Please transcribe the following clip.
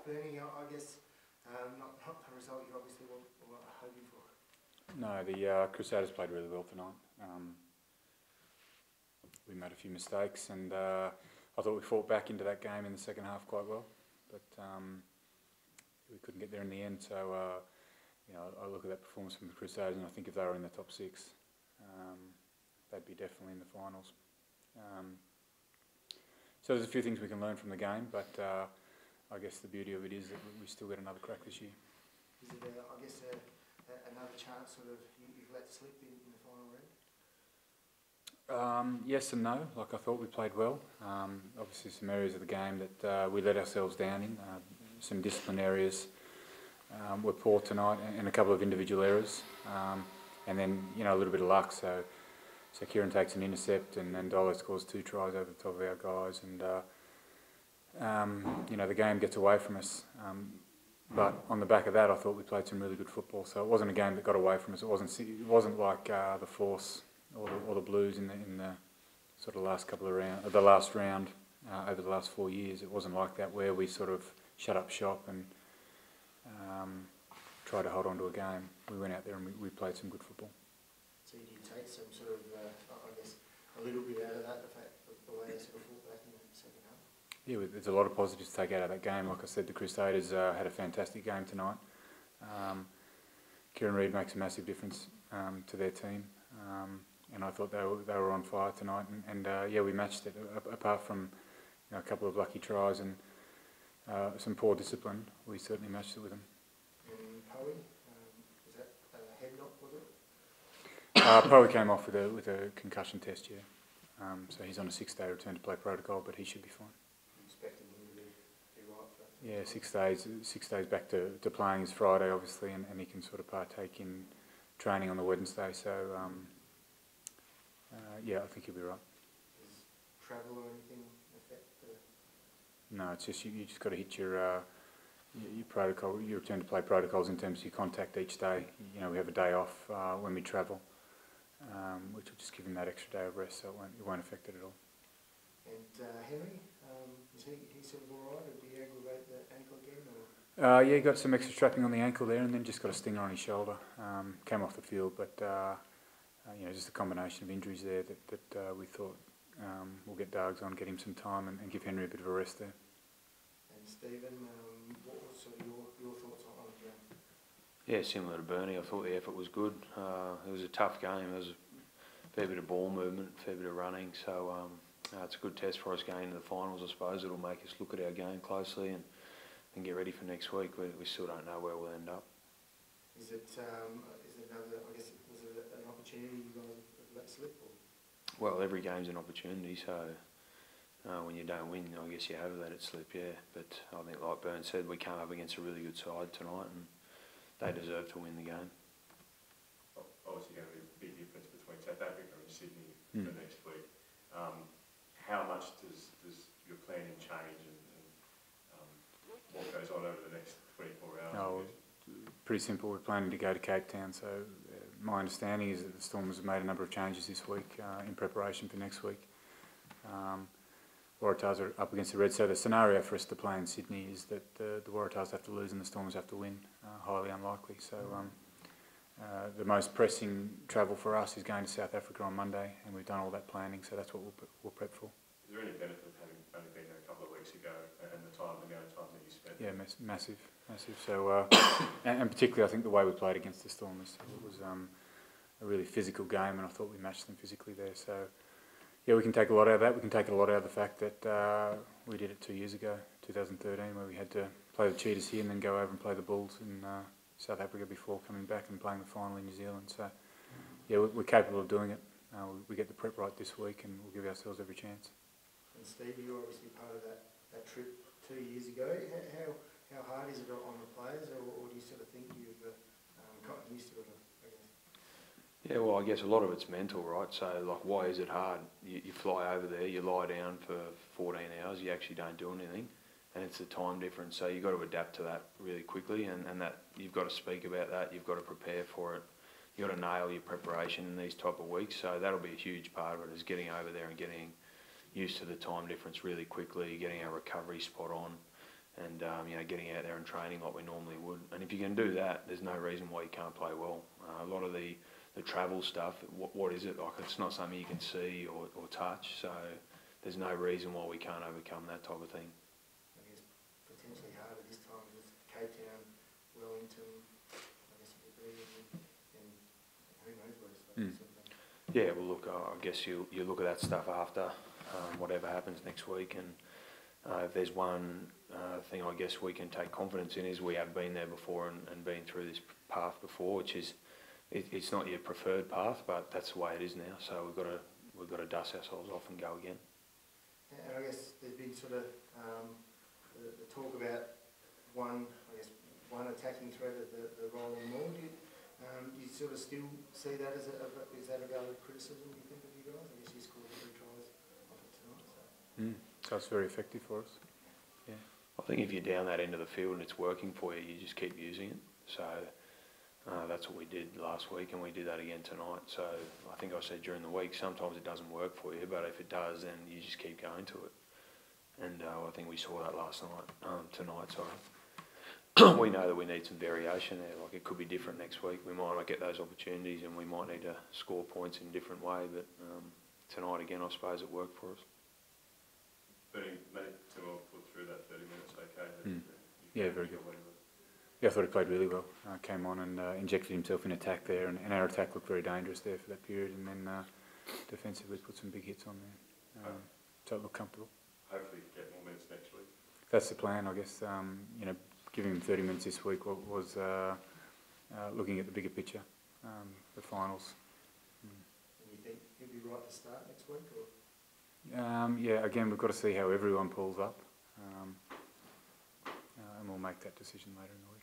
Bernie, I guess not the result you obviously were hoping for. No, the Crusaders played really well tonight. We made a few mistakes, and I thought we fought back into that game in the second half quite well, but we couldn't get there in the end. So I look at that performance from the Crusaders, and I think if they were in the top six, they'd be definitely in the finals. So there's a few things we can learn from the game, but I guess the beauty of it is that we still get another crack this year. Is it, I guess, another chance sort of you've let slip in the final round? Yes and no. Like, I thought we played well. Obviously some areas of the game that we let ourselves down in. Some discipline areas were poor tonight, and a couple of individual errors. And then, a little bit of luck. So Kieran takes an intercept, and then Dolo scores 2 tries over the top of our guys, and the game gets away from us. But on the back of that, I thought we played some really good football. So it wasn't a game that got away from us. It wasn't like the Force or the Blues in the sort of last couple of round, the last round over the last 4 years. It wasn't like that, where we sort of shut up shop and tried to hold on to a game. We went out there and we played some good football. So you did take some sort of, I guess, a little bit out of that, the fact of the way they sort of fought back in the second half? Yeah, there's a lot of positives to take out of that game. Like I said, the Crusaders had a fantastic game tonight. Kieran Reid makes a massive difference to their team, and I thought they were on fire tonight. And we matched it. Apart from a couple of lucky tries and some poor discipline, we certainly matched it with them. And Poey, was that a head knock, was it? Poey came off with a concussion test, yeah. So he's on a 6-day return to play protocol, but he should be fine. Expecting him to be right for that? Yeah, 6 days back to playing is Friday, obviously, and he can sort of partake in training on the Wednesday. So I think he'll be right. Does travel or anything affect the... No, it's just you just got to hit your protocol, your return to play protocols in terms of your contact each day. We have a day off when we travel, which will just give him that extra day of rest, so it won't affect it at all. And Henry, is he sort of all right, or did he aggravate the ankle again? Or? He got some extra strapping on the ankle there, and then just got a stinger on his shoulder. Came off the field, but just a combination of injuries there that we thought we'll get Dargs on, get him some time, and give Henry a bit of a rest there. And Stephen, what was sort of your thoughts on the game? Yeah, similar to Bernie. I thought the effort was good. It was a tough game. There was a fair bit of ball movement, a fair bit of running. So it's a good test for us going into the finals, I suppose. It'll make us look at our game closely and get ready for next week. We still don't know where we'll end up. Is it another, I guess, was it an opportunity you guys have let slip? Or? Well, every game's an opportunity, so when you don't win, I guess you have let it slip, yeah. But I think, like Bern said, we came up against a really good side tonight, and they deserve to win the game. Obviously going to be a big difference between South Africa and Sydney for next week. How much does your planning change, and what goes on over the next 24 hours? Pretty simple. We're planning to go to Cape Town, so my understanding is that the Stormers have made a number of changes this week in preparation for next week. Waratahs are up against the Reds, so the scenario for us to play in Sydney is that the Waratahs have to lose and the Stormers have to win. Highly unlikely. So the most pressing travel for us is going to South Africa on Monday, and we've done all that planning, so that's what we'll prep for. Is there any benefit of having only been there a couple of weeks ago and the amount of time that you spent? Yeah, massive. So and particularly, I think the way we played against the Stormers, it was a really physical game, and I thought we matched them physically there. So yeah, we can take a lot out of that. We can take a lot out of the fact that we did it 2 years ago, 2013, where we had to play the Cheetahs here and then go over and play the Bulls in South Africa before coming back and playing the final in New Zealand. So yeah, we're capable of doing it. We get the prep right this week, and we'll give ourselves every chance. And Steve, you're obviously part of that trip 2 years ago. How hard is it on the players, or do you sort of think you've gotten used to it, I guess? Yeah, well, I guess a lot of it's mental, right? So, like, why is it hard? You fly over there, you lie down for 14 hours, you actually don't do anything, and it's the time difference. So you've got to adapt to that really quickly, and that you've got to speak about that, you've got to prepare for it. You've got to nail your preparation in these type of weeks. So that'll be a huge part of it, is getting over there and getting used to the time difference really quickly, getting our recovery spot on, and getting out there and training like we normally would. And if you can do that, there's no reason why you can't play well. A lot of the travel stuff, what is it like? It's not something you can see or touch, so there's no reason why we can't overcome that type of thing. I guess potentially harder this time with Cape Town, Wellington, I guess it would be, and who knows where it's like. Yeah, well look, I guess you look at that stuff after whatever happens next week, and if there's one thing I guess we can take confidence in is we have been there before and been through this path before, which is it's not your preferred path, but that's the way it is now. So we've got to dust ourselves off and go again. And I guess there's been sort of the talk about one attacking threat of the rolling maul. Do you sort of still see that as is that a valid criticism, you think, of you guys? I guess you scored 3 tries off it tonight. So it's very effective for us. Yeah. I think if you're down that end of the field and it's working for you, you just keep using it. So that's what we did last week, and we did that again tonight. So I think I said during the week, sometimes it doesn't work for you, but if it does, then you just keep going to it. And I think we saw that tonight, sorry. We know that we need some variation there. Like, it could be different next week. We might not get those opportunities, and we might need to score points in a different way. But tonight, again, I suppose it worked for us. But he made Timor put through that 30 minutes okay. Yeah, very good. Yeah, I thought he played really well. Came on and injected himself in attack there, and our attack looked very dangerous there for that period, and then defensively put some big hits on there. So it looked comfortable. Hopefully get more minutes next week. That's the plan, I guess. Giving him 30 minutes this week was looking at the bigger picture, the finals. And you think he'll be right to start next week? Or? Yeah, again, we've got to see how everyone pulls up, and we'll make that decision later in the week.